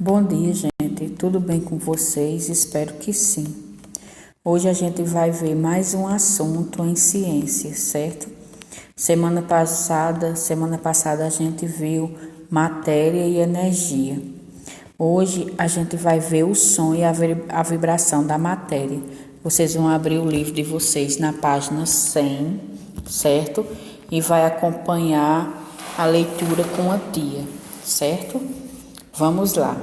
Bom dia, gente. Tudo bem com vocês? Espero que sim. Hoje a gente vai ver mais um assunto em ciência, certo? Semana passada a gente viu matéria e energia. Hoje a gente vai ver o som e a vibração da matéria. Vocês vão abrir o livro de vocês na página 100, certo? E vai acompanhar a leitura com a tia, certo? Vamos lá.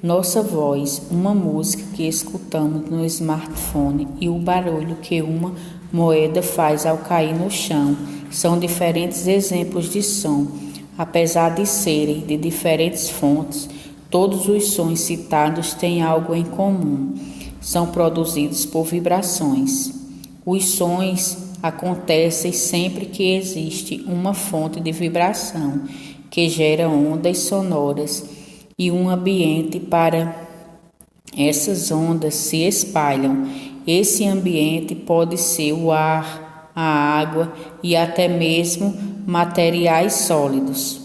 Nossa voz, uma música que escutamos no smartphone e o barulho que uma moeda faz ao cair no chão são diferentes exemplos de som. Apesar de serem de diferentes fontes, todos os sons citados têm algo em comum. São produzidos por vibrações. Os sons acontecem sempre que existe uma fonte de vibração que gera ondas sonoras e um ambiente para essas ondas se espalham. Esse ambiente pode ser o ar, a água e até mesmo materiais sólidos.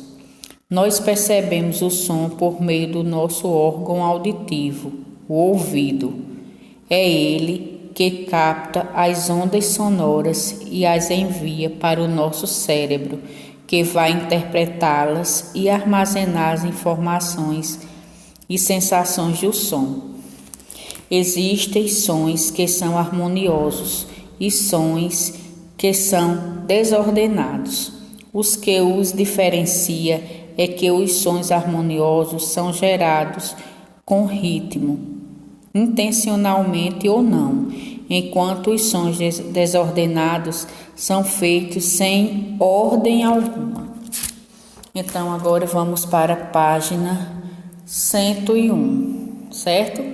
Nós percebemos o som por meio do nosso órgão auditivo, o ouvido. É ele que capta as ondas sonoras e as envia para o nosso cérebro, que vai interpretá-las e armazenar as informações e sensações do som. Existem sons que são harmoniosos e sons que são desordenados. Os que os diferencia é que os sons harmoniosos são gerados com ritmo, intencionalmente ou não, enquanto os sons desordenados são feitos sem ordem alguma. Então, agora vamos para a página 101, certo?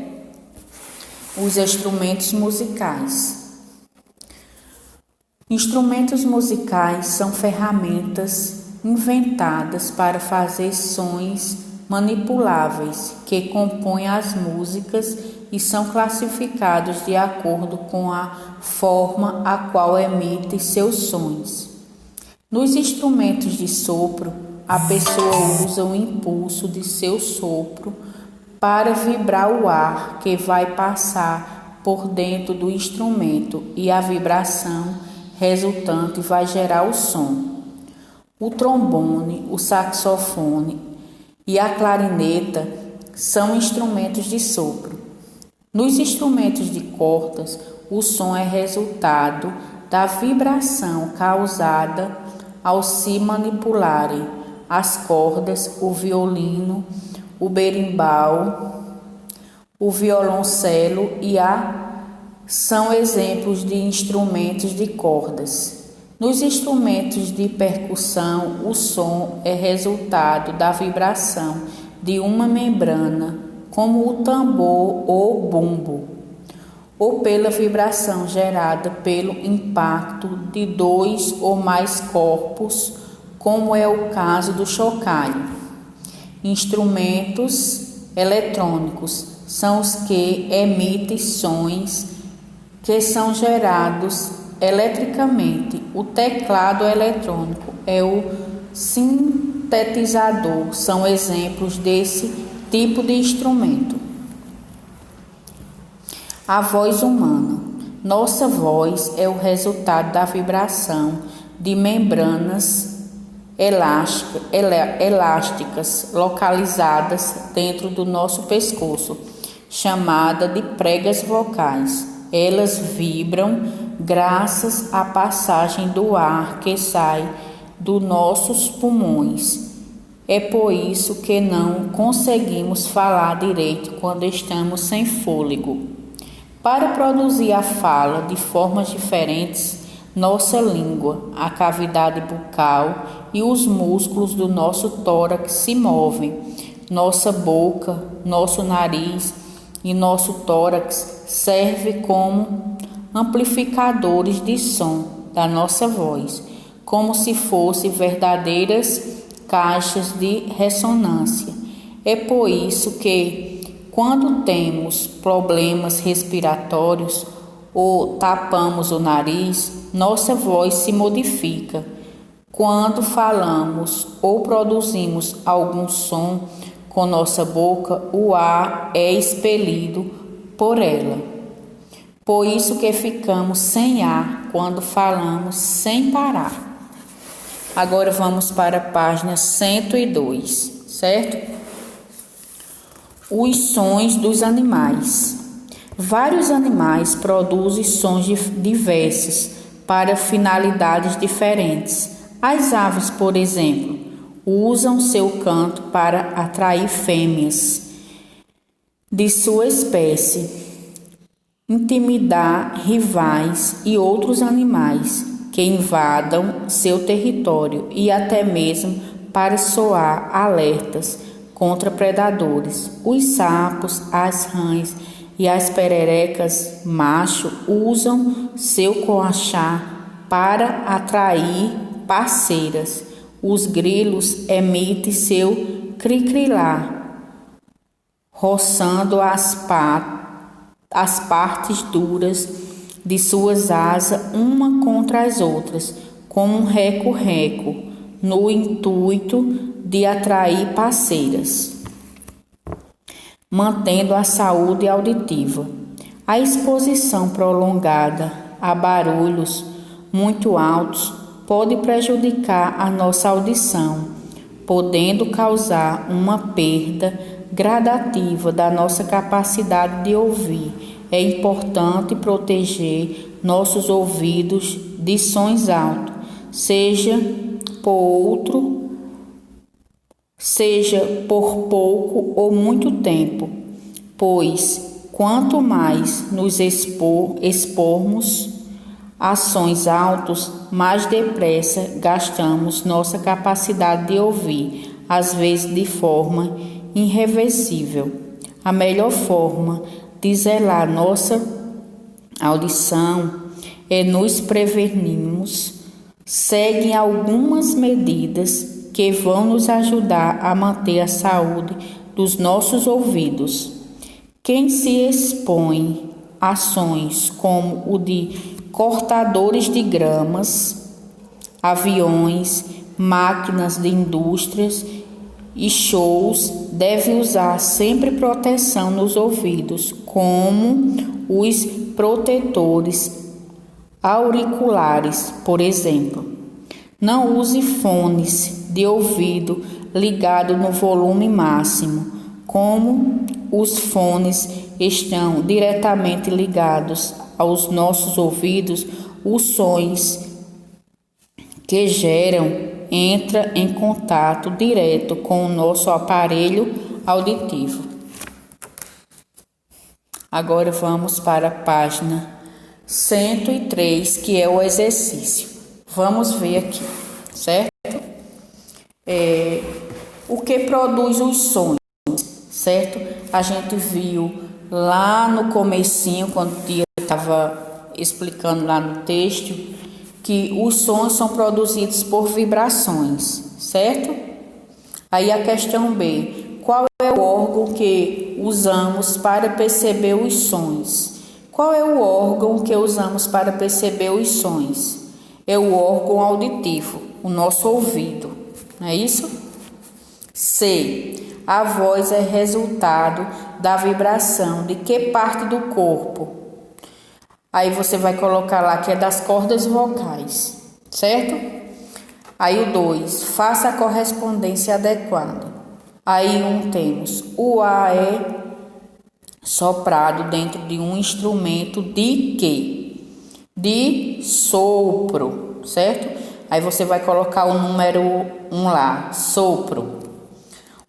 Os instrumentos musicais. Instrumentos musicais são ferramentas inventadas para fazer sons manipuláveis que compõem as músicas e são classificados de acordo com a forma a qual emitem seus sons. Nos instrumentos de sopro, a pessoa usa o impulso de seu sopro para vibrar o ar que vai passar por dentro do instrumento e a vibração resultante vai gerar o som. O trombone, o saxofone e a clarineta são instrumentos de sopro. Nos instrumentos de cordas, o som é resultado da vibração causada ao se manipularem as cordas, o violino, o berimbau, o violoncelo são exemplos de instrumentos de cordas. Nos instrumentos de percussão, o som é resultado da vibração de uma membrana, como o tambor ou bumbo, ou pela vibração gerada pelo impacto de dois ou mais corpos, como é o caso do chocalho. Instrumentos eletrônicos são os que emitem sons que são gerados eletricamente. O teclado eletrônico é o sintetizador, são exemplos desse tipo de instrumento. A voz humana. Nossa voz é o resultado da vibração de membranas elásticas localizadas dentro do nosso pescoço, chamada de pregas vocais. Elas vibram graças à passagem do ar que sai dos nossos pulmões. É por isso que não conseguimos falar direito quando estamos sem fôlego. Para produzir a fala de formas diferentes, nossa língua, a cavidade bucal e os músculos do nosso tórax se movem. Nossa boca, nosso nariz e nosso tórax servem como amplificadores de som da nossa voz, como se fossem verdadeiras caixas de ressonância. É por isso que, quando temos problemas respiratórios ou tapamos o nariz, nossa voz se modifica. Quando falamos ou produzimos algum som, com nossa boca, o ar é expelido por ela. Por isso que ficamos sem ar quando falamos sem parar. Agora vamos para a página 102, certo? Os sons dos animais. Vários animais produzem sons diversos para finalidades diferentes. As aves, por exemplo, usam seu canto para atrair fêmeas de sua espécie, intimidar rivais e outros animais que invadam seu território e até mesmo para soar alertas contra predadores. Os sapos, as rãs e as pererecas macho usam seu coachar para atrair parceiras. Os grilos emitem seu cri-cri-lá, roçando as partes duras de suas asas uma contra as outras, como um reco-reco, no intuito de atrair parceiras, mantendo a saúde auditiva. A exposição prolongada a barulhos muito altos pode prejudicar a nossa audição, podendo causar uma perda gradativa da nossa capacidade de ouvir. É importante proteger nossos ouvidos de sons altos, seja por pouco ou muito tempo, pois quanto mais nos expormos a sons altos, mais depressa gastamos nossa capacidade de ouvir, às vezes de forma irreversível. A melhor forma de zelar nossa audição é nos prevenirmos. Seguem algumas medidas que vão nos ajudar a manter a saúde dos nossos ouvidos. Quem se expõe a sons como o de cortadores de gramas, aviões, máquinas de indústrias e shows deve usar sempre proteção nos ouvidos, como os protetores auriculares, por exemplo. Não use fones de ouvido ligado no volume máximo. Como os fones estão diretamente ligados aos nossos ouvidos, os sons que geram entram em contato direto com o nosso aparelho auditivo. Agora vamos para a página 103, que é o exercício. Vamos ver aqui, certo? O que produz os sons, certo? A gente viu lá no comecinho, quando o Tia estava explicando lá no texto, que os sons são produzidos por vibrações, certo? Aí a questão B, qual é o órgão que usamos para perceber os sons? Qual é o órgão que usamos para perceber os sons? É o órgão auditivo, o nosso ouvido, não é isso? C, a voz é resultado da vibração de que parte do corpo? Aí você vai colocar lá que é das cordas vocais, certo? Aí o 2, faça a correspondência adequada. Aí temos o ar é soprado dentro de um instrumento de quê? De sopro, certo? Aí você vai colocar o número 1 lá, sopro.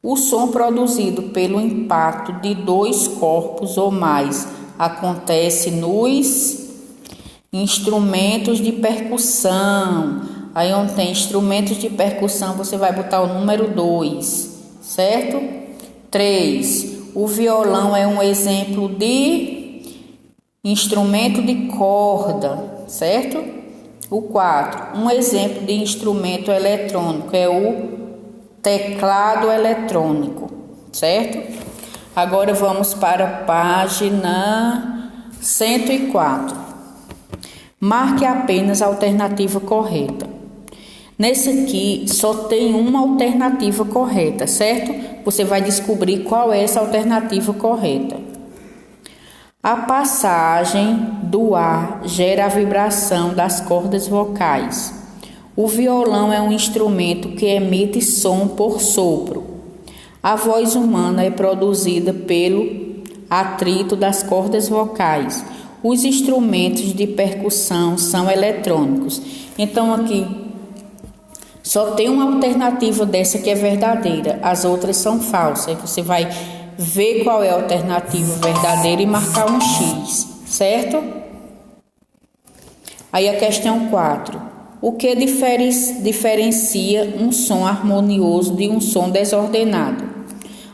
O som produzido pelo impacto de dois corpos ou mais acontece nos instrumentos de percussão. Aí onde tem instrumentos de percussão, você vai botar o número 2, certo? 3. O violão é um exemplo de instrumento de corda, certo? O 4. Um exemplo de instrumento eletrônico é o teclado eletrônico, certo? Agora vamos para a página 104. Marque apenas a alternativa correta. Nesse aqui só tem uma alternativa correta, certo? Você vai descobrir qual é essa alternativa correta. A passagem do ar gera a vibração das cordas vocais. O violão é um instrumento que emite som por sopro. A voz humana é produzida pelo atrito das cordas vocais. Os instrumentos de percussão são eletrônicos. Então aqui só tem uma alternativa dessa que é verdadeira, as outras são falsas. Aí você vai ver qual é a alternativa verdadeira e marcar um X, certo? Aí a questão 4. O que diferencia um som harmonioso de um som desordenado?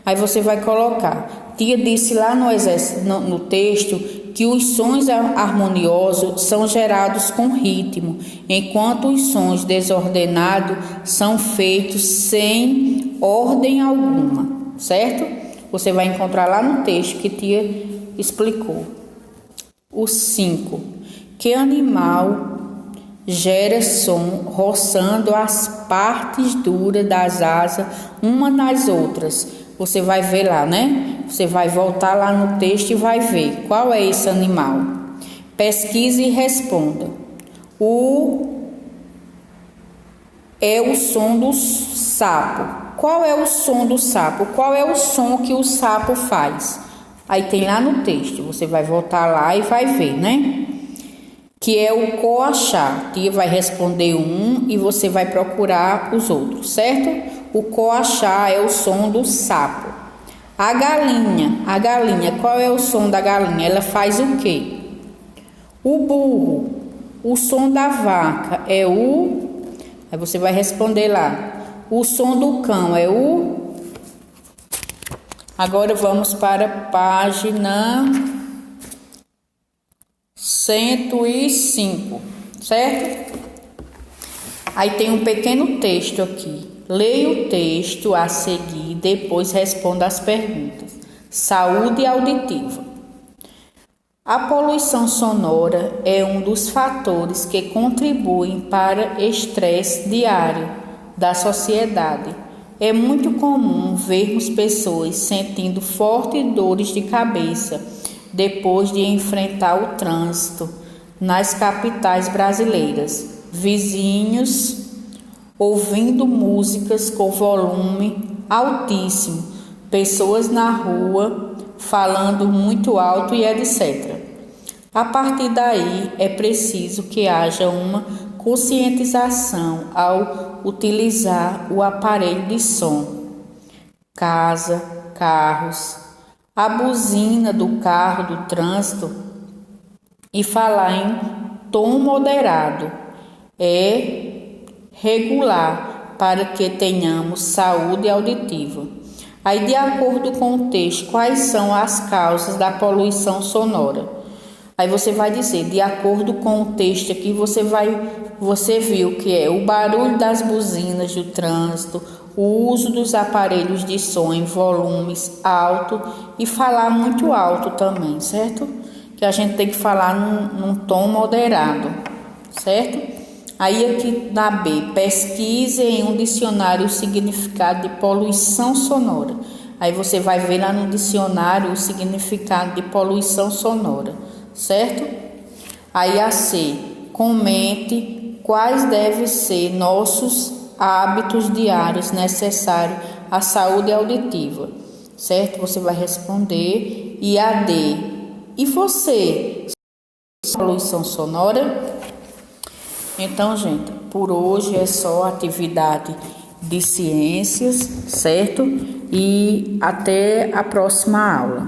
Aí você vai colocar. Tia disse lá no texto que os sons harmoniosos são gerados com ritmo, enquanto os sons desordenados são feitos sem ordem alguma, certo? Você vai encontrar lá no texto que tia explicou. O 5. Que animal gera som roçando as partes duras das asas uma nas outras? Você vai ver lá, né? Você vai voltar lá no texto e vai ver qual é esse animal. Pesquise e responda. É o som do sapo. Qual é o som do sapo? Qual é o som que o sapo faz? Aí tem lá no texto. Você vai voltar lá e vai ver, né? Que é o coachar. Tia vai responder um e você vai procurar os outros, certo? O coachar é o som do sapo. A galinha, qual é o som da galinha? Ela faz o quê? O burro, o som da vaca é o... Aí você vai responder lá. O som do cão é o... Agora vamos para a página 105, certo? Aí tem um pequeno texto aqui. Leia o texto a seguir, depois responda as perguntas. Saúde auditiva. A poluição sonora é um dos fatores que contribuem para estresse diário da sociedade. É muito comum vermos pessoas sentindo fortes dores de cabeça depois de enfrentar o trânsito nas capitais brasileiras. Vizinhos ouvindo músicas com volume altíssimo, pessoas na rua falando muito alto e etc. A partir daí é preciso que haja uma conscientização ao utilizar o aparelho de som. Casa, carros, a buzina do carro do trânsito e falar em tom moderado é regular para que tenhamos saúde auditiva. Aí, de acordo com o texto, quais são as causas da poluição sonora? Aí você vai dizer, de acordo com o texto aqui, você viu que é o barulho das buzinas do trânsito, o uso dos aparelhos de som em volumes alto e falar muito alto também, certo? Que a gente tem que falar num tom moderado, certo? Aí aqui na B, pesquise em um dicionário o significado de poluição sonora. Aí você vai ver lá no dicionário o significado de poluição sonora, certo? Aí a C, comente quais devem ser nossos hábitos diários necessários à saúde auditiva, certo? Você vai responder. E a D, e você, poluição sonora? Então, gente, por hoje é só atividade de ciências, certo? E até a próxima aula.